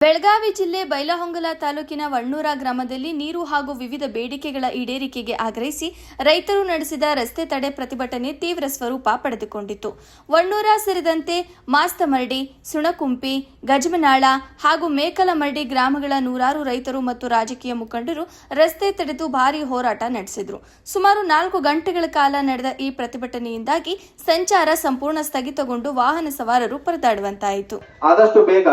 ಬೆಳಗಾವಿ ಜಿಲ್ಲೆ ಬೈಲಹೊಂಗಲ ತಾಲೂಕಿನ ವಣ್ಣೂರ ಗ್ರಾಮದಲ್ಲಿ ನೀರು ಹಾಗೂ ವಿವಿಧ ಬೇಡಿಕೆಗಳ ಈಡೇರಿಕೆಗೆ ಆಗ್ರಹಿಸಿ ರೈತರು ನಡೆಸಿದ ರಸ್ತೆ ತಡೆ ಪ್ರತಿಭಟನೆ ತೀವ್ರ ಸ್ವರೂಪ ಪಡೆದುಕೊಂಡಿತು. ವಣ್ಣೂರ ಸೇರಿದಂತೆ ಮಾಸ್ತಮರಡಿ, ಸುಣಕುಂಪಿ, ಗಜಮನಾಳ ಹಾಗೂ ಮೇಕಲಮರಡಿ ಗ್ರಾಮಗಳ ನೂರಾರು ರೈತರು ಮತ್ತು ರಾಜಕೀಯ ಮುಖಂಡರು ರಸ್ತೆ ತಡೆದು ಭಾರೀ ಹೋರಾಟ ನಡೆಸಿದರು. ಸುಮಾರು 4 ಗಂಟೆಗಳ ಕಾಲ ನಡೆದ ಈ ಪ್ರತಿಭಟನೆಯಿಂದಾಗಿ ಸಂಚಾರ ಸಂಪೂರ್ಣ ಸ್ಥಗಿತಗೊಂಡು ವಾಹನ ಸವಾರರು ಪರದಾಡುವಂತಾಯಿತು. ಆದಷ್ಟು ಬೇಗ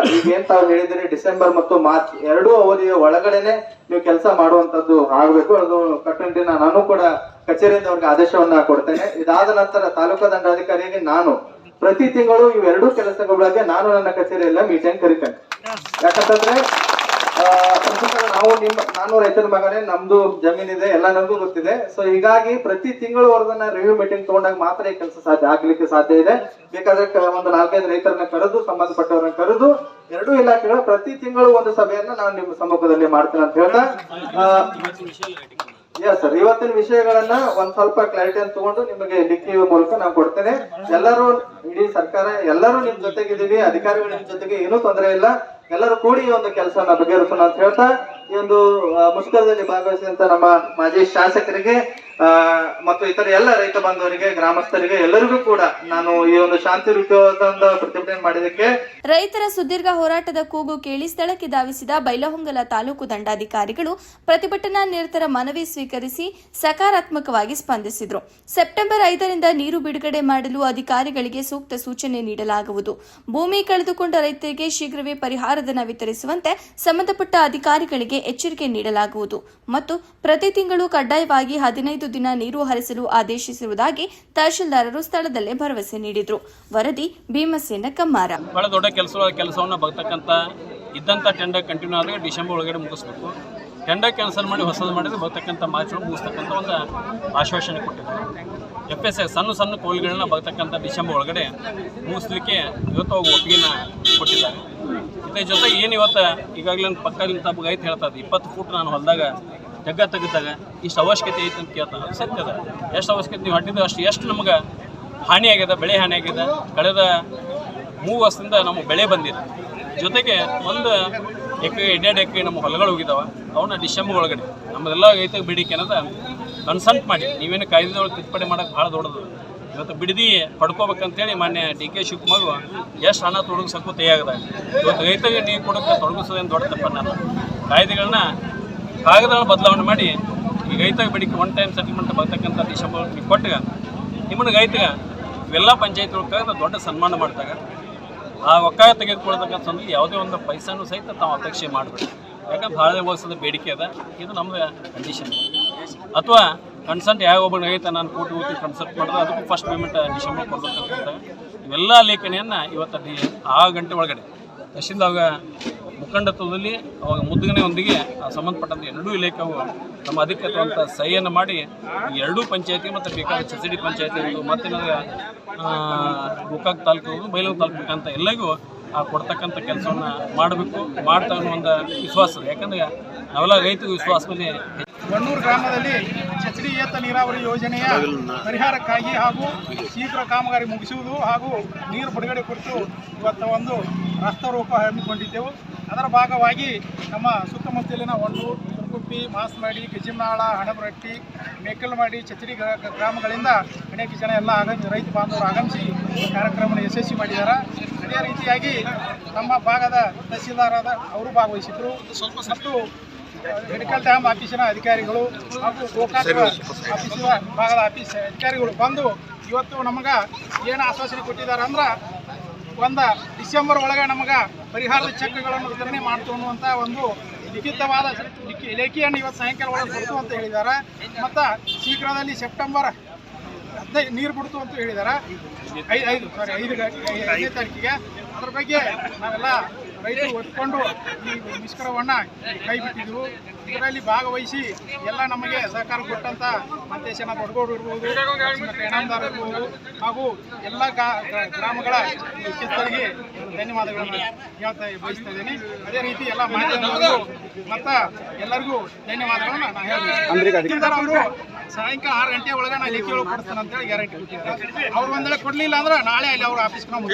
ಡಿಸೆಂಬರ್ ಮತ್ತು ಮಾರ್ಚ್ ಎರಡೂ ಅವಧಿಯ ಒಳಗಡೆನೆ ನೀವು ಕೆಲಸ ಮಾಡುವಂತದ್ದು ಆಗಬೇಕು. ಅದು ಕಟ್ಟುನಿಟ್ಟಿನ ನಾನು ಕೂಡ ಕಚೇರಿಯಿಂದ ಅವ್ರಿಗೆ ಆದೇಶವನ್ನ ಕೊಡ್ತೇನೆ. ಇದಾದ ನಂತರ ತಾಲೂಕಾ ದಂಡಾಧಿಕಾರಿಯಾಗಿ ನಾನು ಪ್ರತಿ ತಿಂಗಳು ಇವೆರಡೂ ಕೆಲಸಗಳ ಬಗ್ಗೆ ನಾನು ನನ್ನ ಕಚೇರಿಯಲ್ಲ ಮೀಟಿಂಗ್ ಕರಿತೇನೆ. ಯಾಕಂತಂದ್ರೆ ನಾನು ರೈತರ ಮಗನೇ, ನಮ್ದು ಜಮೀನಿದೆ, ಎಲ್ಲ ನನಗೂ ಗೊತ್ತಿದೆ. ಸೊ ಹೀಗಾಗಿ ಪ್ರತಿ ತಿಂಗಳು ಅವ್ರನ್ನ ರಿವ್ಯೂ ಮೀಟಿಂಗ್ ತಗೊಂಡಾಗ ಮಾತ್ರ ಈ ಕೆಲಸ ಆಗ್ಲಿಕ್ಕೆ ಸಾಧ್ಯ ಇದೆ. ಬೇಕಾದ್ರೆ ಒಂದು 4-5 ರೈತರನ್ನ ಕರೆದು, ಸಂಬಂಧಪಟ್ಟವ್ರನ್ನ ಕರೆದು ಎರಡೂ ಇಲಾಖೆಗಳ ಪ್ರತಿ ತಿಂಗಳು ಒಂದು ಸಭೆಯನ್ನ ನಾನು ನಿಮ್ಮ ಸಮ್ಮುಖದಲ್ಲಿ ಮಾಡ್ತೇನೆ ಅಂತ ಹೇಳ್ತಾ, ಸರ್ ಇವತ್ತಿನ ವಿಷಯಗಳನ್ನ ಒಂದ್ ಸ್ವಲ್ಪ ಕ್ಲಾರಿಟಿಯನ್ನು ತಗೊಂಡು ನಿಮಗೆ ಲಿಖಿತ ಮೂಲಕ ನಾನು ಕೊಡ್ತೇನೆ. ಎಲ್ಲರೂ, ಇಡೀ ಸರ್ಕಾರ ಎಲ್ಲರೂ ನಿಮ್ ಜೊತೆಗಿದ್ದೀವಿ, ಅಧಿಕಾರಿಗಳು ನಿಮ್ ಜೊತೆಗೆ ಏನೂ ತೊಂದರೆ ಇಲ್ಲ, ಎಲ್ಲರೂ ಕೂಡಿ ಈ ಒಂದು ಕೆಲಸವನ್ನ ಬಗೆಹರಿಸೋಣ ಅಂತ ಹೇಳ್ತಾ, ಈ ಒಂದು ಮುಷ್ಕರದಲ್ಲಿ ಭಾಗವಹಿಸಿದಂತ ನಮ್ಮ ಮಾಜಿ ಶಾಸಕರಿಗೆ ಮತ್ತು ಇತರ ಎಲ್ಲ ರೈತ ಬಾಂಧವರಿಗೆ, ಗ್ರಾಮಸ್ಥರಿಗೆ ಎಲ್ಲರಿಗೂ ಕೂಡ ನಾನು ಈ ಒಂದು ಶಾಂತಿಯುತವಾದ ಪ್ರತಿಭಟನೆ ಮಾಡಿದಕ್ಕೆ. ರೈತರ ಸುದೀರ್ಘ ಹೋರಾಟದ ಕೂಗು ಕೇಳಿ ಸ್ಥಳಕ್ಕೆ ಧಾವಿಸಿದ ಬೈಲಹೊಂಗಲ ತಾಲೂಕು ದಂಡಾಧಿಕಾರಿಗಳು ಪ್ರತಿಭಟನಾ ನಿರತರ ಮನವಿ ಸ್ವೀಕರಿಸಿ ಸಕಾರಾತ್ಮಕವಾಗಿ ಸ್ಪಂದಿಸಿದರು. ಸೆಪ್ಟೆಂಬರ್ 5ರಿಂದ ನೀರು ಬಿಡುಗಡೆ ಮಾಡಲು ಅಧಿಕಾರಿಗಳಿಗೆ ಸೂಕ್ತ ಸೂಚನೆ ನೀಡಲಾಗುವುದು. ಭೂಮಿ ಕಳೆದುಕೊಂಡ ರೈತರಿಗೆ ಶೀಘ್ರವೇ ಪರಿಹಾರಧನ ವಿತರಿಸುವಂತೆ ಸಂಬಂಧಪಟ್ಟ ಅಧಿಕಾರಿಗಳಿಗೆ ಎಚ್ಚರಿಕೆ ನೀಡಲಾಗುವುದು ಮತ್ತು ಪ್ರತಿ ತಿಂಗಳು ಕಡ್ಡಾಯವಾಗಿ 15 ದಿನ ನೀರು ಹರಿಸಲು ಆದೇಶಿಸಿರುವುದಾಗಿ ತಹಶೀಲ್ದಾರರು ಸ್ಥಳದಲ್ಲೇ ಭರವಸೆ ನೀಡಿದರು. ವರದಿ ಭೀಮಸೇನ ಕಮ್ಮಾರ. ಬಹಳ ದೊಡ್ಡ ಕೆಲಸವನ್ನು ಬರ್ತಕ್ಕಂಥ ಇದ್ದಂಥ ಟೆಂಡರ್ ಕಂಟಿನ್ಯೂ ಆದರೆ ಡಿಸೆಂಬರ್ ಒಳಗಡೆ ಮುಗಿಸ್ಬೇಕು. ಟೆಂಡರ್ ಕ್ಯಾನ್ಸಲ್ ಮಾಡಿ ಹೊಸದು ಮಾಡಿದ್ರೆ ಬರ್ತಕ್ಕಂಥ ಮಾರ್ಚ್ ಒಳಗೆ ಮುಗಿಸ್ತಕ್ಕಂಥ ಒಂದು ಆಶ್ವಾಸನೆ ಕೊಟ್ಟಿದ್ದಾರೆ. FSA ಸಣ್ಣ ಕೋಲ್ಗಳನ್ನ ಬರ್ತಕ್ಕಂಥ ಡಿಸೆಂಬರ್ ಒಳಗಡೆ ಮುಗಿಸ್ಲಿಕ್ಕೆ ಇವತ್ತು ಒಪ್ಪಿಗೆನ ಕೊಟ್ಟಿದ್ದಾರೆ. ಇದ್ರ ಜೊತೆ ಏನು ಇವತ್ತು ಈಗಾಗಲೇ ಪಕ್ಕದಿಂದ ಐತೆ ಹೇಳ್ತಾ ಇದ್ದೆ, 20 ಫೂಟ್ ನಾನು ಹೊಲದಾಗ ಜಗ್ಗ ತೆಗೆದಾಗ ಇಷ್ಟು ಅವಶ್ಯಕತೆ ಐತೆ ಅಂತ ಕೇಳ್ತಾರೆ. ಅದು ಸತ್ಯ ಅದ. ಎಷ್ಟು ಅವಶ್ಯಕತೆ ನೀವು ಹಟ್ಟಿದ್ದು ಅಷ್ಟು ಎಷ್ಟು ನಮ್ಗೆ ಹಾನಿ ಆಗ್ಯದ, ಬೆಳೆ ಹಾನಿ ಆಗ್ಯದ. ಕಳೆದ 3 ವರ್ಷದಿಂದ ನಮ್ಮ ಬೆಳೆ ಬಂದಿದೆ. ಜೊತೆಗೆ 1 ಎಕರೆ 1.5 ಎಕರೆ ನಮ್ಮ ಹೊಲಗಳು ಹೋಗಿದ್ದಾವೆ. ಅವನ್ನ ಡಿಸೆಂಬರ್ ಒಳಗಡೆ ನಮ್ಮದೆಲ್ಲ ರೈತ ಬೇಡಿಕೆ ಅನ್ನೋದು ಕನ್ಸಲ್ಟ್ ಮಾಡಿ, ನೀವೇನು ಕಾಯ್ದೆದೊಳಗೆ ತಿದ್ದುಪಡಿ ಮಾಡೋಕೆ ಭಾಳ ದೊಡ್ಡದು. ಇವತ್ತು ಬಿಡದಿ ಪಡ್ಕೋಬೇಕಂತೇಳಿ ಮಾನ್ಯ DK ಶಿವಕುಮಾರ್ ಎಷ್ಟು ಹಣ ತೊಡಗಿಸೋಕ್ಕೂ ತಯಾರಾಗಿದೆ. ಇವತ್ತು ರೈತರಿಗೆ ನೀರು ಕೊಡೋಕ್ಕೆ ತೊಡಗಿಸೋದೇನು ದೊಡ್ಡ ತಪ್ಪನ್ನಲ್ಲ. ಕಾಯ್ದೆಗಳನ್ನ ಕಾಗದಗಳನ್ನು ಬದಲಾವಣೆ ಮಾಡಿ ಈ ರೈತ ಬೇಡಿಕೆ 1 ಟೈಮ್ ಸೆಟಲ್ಮೆಂಟ್ ಬರ್ತಕ್ಕಂಥ ಡಿಸೆಂಬರ್ ನೀವು ಕೊಟ್ಟಾಗ ನಿಮ್ಮನ್ನು ರೈತಗೆ ಇವೆಲ್ಲ ಪಂಚಾಯತ್ ಒಳಗೆ ದೊಡ್ಡ ಸನ್ಮಾನ ಮಾಡಿದಾಗ ಆ ಒಕ್ಕಾಯ ತೆಗೆದುಕೊಳ್ತಕ್ಕಂಥ ಯಾವುದೇ ಒಂದು ಪೈಸಾನು ಸಹಿತ ತಾವು ಅಪೇಕ್ಷೆ ಮಾಡಬೇಕು. ಯಾಕಂದ್ರೆ ಭಾಳ ವರ್ಷದ ಬೇಡಿಕೆ ಅದ. ಇದು ನಮ್ಮದು ಕಂಡೀಷನ್. ಅಥವಾ ಕನ್ಸಲ್ಟ್ ಒಬ್ಬ ರೈತ ನಾನು ಕೋಟಿ ಕನ್ಸಲ್ಟ್ ಮಾಡಿದ್ರೆ ಅದಕ್ಕೂ ಫಸ್ಟ್ ಪೇಮೆಂಟ್ ಡಿಸೆಂಬರ್ ಕೊಡ್ಬೇಕಂತ ಇವೆಲ್ಲ ಲೇಖನೆಯನ್ನು ಇವತ್ತು 6 ಗಂಟೆ ಒಳಗಡೆ ತಹಶೀಲ್ದಾಗ ಮುಖಂಡತ್ವದಲ್ಲಿ ಅವಾಗ ಮುದ್ಗನೆಯೊಂದಿಗೆ ಸಂಬಂಧಪಟ್ಟಂಥ ಎರಡೂ ಇಲಾಖೆವು ನಮ್ಮ ಅಧಿಕೃತವಂತ ಸಹಿಯನ್ನು ಮಾಡಿ ಈ ಎರಡೂ ಪಂಚಾಯತಿ ಮತ್ತು ಬೇಕಾದ ಚಸಡಿ ಪಂಚಾಯತಿ ಮತ್ತು ಗೋಕಾಕ್ ತಾಲೂಕು, ಬೈಲೂರು ತಾಲೂಕು ಅಂತ ಎಲ್ಲರಿಗೂ ಕೊಡ್ತಕ್ಕಂಥ ಕೆಲಸವನ್ನು ಮಾಡಬೇಕು. ಮಾಡ್ತಾ ಒಂದು ವಿಶ್ವಾಸ ಇದೆ. ಯಾಕಂದರೆ ನಾವೆಲ್ಲ ರೈತರು ವಿಶ್ವಾಸ ಮೇಲೆ ವಣ್ಣೂರು ಗ್ರಾಮದಲ್ಲಿ ಚಚಡಿ ಏತ ನೀರಾವರಿ ಯೋಜನೆಯ ಪರಿಹಾರಕ್ಕಾಗಿ ಹಾಗೂ ಶೀಘ್ರ ಕಾಮಗಾರಿ ಮುಗಿಸುವುದು ಹಾಗೂ ನೀರು ಬಿಡುಗಡೆ ಕುರಿತು ಇವತ್ತು ಒಂದು ರಾಸ್ತಾರೋಕ ಹಮ್ಮಿಕೊಂಡಿದ್ದೆವು. ಅದರ ಭಾಗವಾಗಿ ನಮ್ಮ ಸುತ್ತಮುತ್ತಲಿನ ವಣ್ಣೂರು, ಸುಣಕುಂಪಿ, ಮಾಸ್ತಮರಡಿ, ಗಜಮನಾಳ, ಹಣಬರಟ್ಟಿ, ಮೇಕಲಮರಡಿ, ಚಚಡಿ ಗ್ರಾಮಗಳಿಂದ ಅನೇಕ ಜನ ಎಲ್ಲ ರೈತ ಬಾಂಧವರು ಆಗಮಿಸಿ ಕಾರ್ಯಕ್ರಮವನ್ನು ಯಶಸ್ವಿ ಮಾಡಿದ್ದಾರೆ. ಅದೇ ರೀತಿಯಾಗಿ ನಮ್ಮ ಭಾಗದ ತಹಸೀಲ್ದಾರಾದ ಅವರು ಭಾಗವಹಿಸಿದರು ಮತ್ತು ಮೆಡಿಕಲ್ ಡ್ಯಾಮ್ ಆಫೀಸಿನ ಅಧಿಕಾರಿಗಳು ಹಾಗೂ ಗೋಕಾಕ್ ಆಫೀಸಿನ ಭಾಗದ ಆಫೀಸ್ ಅಧಿಕಾರಿಗಳು ಬಂದು ಇವತ್ತು ನಮಗೆ ಏನು ಆಶ್ವಾಸನೆ ಕೊಟ್ಟಿದ್ದಾರೆ ಅಂದ್ರೆ ಡಿಸೆಂಬರ್ ಒಳಗೆ ನಮಗೆ ಪರಿಹಾರದ ಚೆಕ್ಗಳನ್ನು ವಿತರಣೆ ಮಾಡ್ತು ಅನ್ನುವಂಥ ಒಂದು ಲಿಖಿತವಾದ ಲೇಖಿಯನ್ನು ಇವತ್ತು ಸಾಯಂಕಾಲ ಒಳಗೆ ಕೊಡ್ತು ಅಂತ ಹೇಳಿದ್ದಾರೆ. ಮತ್ತು ಶೀಘ್ರದಲ್ಲಿ ಸೆಪ್ಟೆಂಬರ್ 15 ನೀರು ಬಿಡ್ತು ಅಂತ ಹೇಳಿದ್ದಾರೆ. 5ನೇ ತಾರೀಕಿಗೆ. ಅದ್ರ ಬಗ್ಗೆ ನಾವೆಲ್ಲ ರೈತರು ಒಪ್ಪಿಕೊಂಡು ಈ ಮುಷ್ಕರವನ್ನು ಕೈ ಬಿಟ್ಟಿದ್ದೆವು. ಇದರಲ್ಲಿ ಭಾಗವಹಿಸಿ ಎಲ್ಲ ನಮಗೆ ಸಹಕಾರ ಕೊಟ್ಟಂಥ ಮಂತೇಶನ ದೊಡ್ಡಗೌಡರು ಇರ್ಬೋದು, ರೇಣಾಮದಾರ್ ಇರ್ಬೋದು ಹಾಗೂ ಎಲ್ಲ ಗ್ರಾಮಗಳ ಮುಖ್ಯಸ್ಥರಿಗೆ ಧನ್ಯವಾದಗಳನ್ನು ಬಯಸ್ತಾ ಇದ್ದೀನಿ. ಅದೇ ರೀತಿ ಎಲ್ಲ ಮಾಧ್ಯಮಗಳು ಮತ್ತು ಎಲ್ಲರಿಗೂ ಧನ್ಯವಾದಗಳನ್ನು ನಾನು ಹೇಳ್ತೀನಿ. ಅವರು ಸಾಯಂಕಾಲ 6 ಗಂಟೆ ಒಳಗೆ ನಾನು ಲೇಖಿ ಒಳಗೆ ಕೊಡ್ತೇನೆ ಅಂತೇಳಿ ಗ್ಯಾರಂಟಿ ಕೊಟ್ಟಿದ್ದಾರೆ. ಅವ್ರು ಒಂದೇಳೆ ಕೊಡಲಿಲ್ಲ ಅಂದ್ರೆ ನಾಳೆ ಅಲ್ಲಿ ಅವ್ರ ಆಫೀಸ್ಗೆ ನಾವು